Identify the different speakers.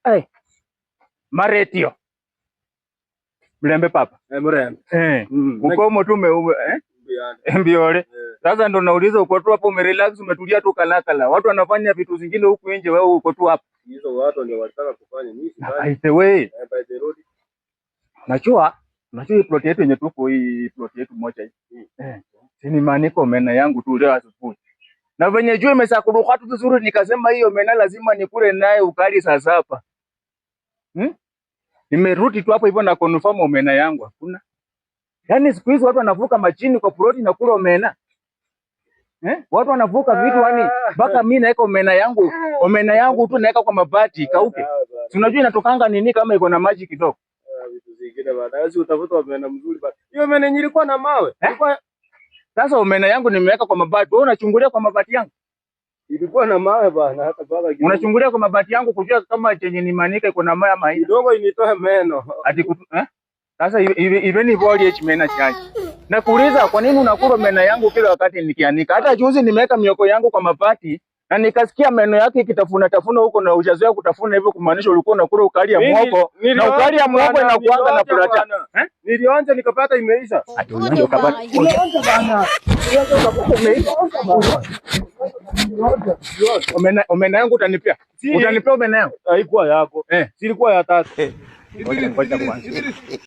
Speaker 1: Hey, Maretio. Mlembe papa.
Speaker 2: Mlembe.
Speaker 1: Uko motume Mbiole. Sasa ndo nauliza uko tu hapo umerelax umetulia tu kalakala. Watu wanafanya vitu zingine huku nje, wewe uko tu hapo.
Speaker 2: Hizo watu ndio wanataka kufanya nini?
Speaker 1: By the way.
Speaker 2: By the road.
Speaker 1: Najua hii plot yetu yenye tuko hii plot yetu moja hii. Sini maniko omena yangu tu leo asubuhi. Na venye jua imesakuruka tu vizuri nikasema hiyo omena lazima nikule naye ukali sasa hapa. Nimerudi tu hapo hivyo na confirm omena yangu hakuna. Yaani siku hizi watu wanavuka machini kwa plot na kula omena. Watu wanavuka vitu yani mpaka mimi naweka omena yangu tu naweka kwa mabati kauke. Unajua inatokanga nini kama iko na maji kidogo.
Speaker 2: Vitu zingine baadaye utafuta omena mzuri bado. Hiyo omena ilikuwa na mawe.
Speaker 1: Sasa omena yangu nimeweka kwa mabati. Wewe unachungulia kwa mabati yangu?
Speaker 2: Ilikuwa na mawe bana hata baba.
Speaker 1: Unachungulia kwa mabati yangu kujua kama chenye ni manika iko na mawe ama hii.
Speaker 2: Kidogo initoa meno.
Speaker 1: Sasa even ivoli mena chaji. Na kuuliza kwa nini unakula omena yangu kila wakati nikianika? Hata juzi nimeweka mioko yangu kwa mabati na nikasikia meno yake ikitafuna huko na ujazoea kutafuna hivyo kumaanisha ulikuwa unakula ukali ya muhogo na ukali ya muhogo inakuanga na kulacha.
Speaker 2: Nilionja nikapata imeisha.
Speaker 1: Ati unionja ukapata. Imeisha bana. Omena yangu utanipea. Utanipea omena yangu.
Speaker 2: Haikuwa yako. Silikuwa ya tatu.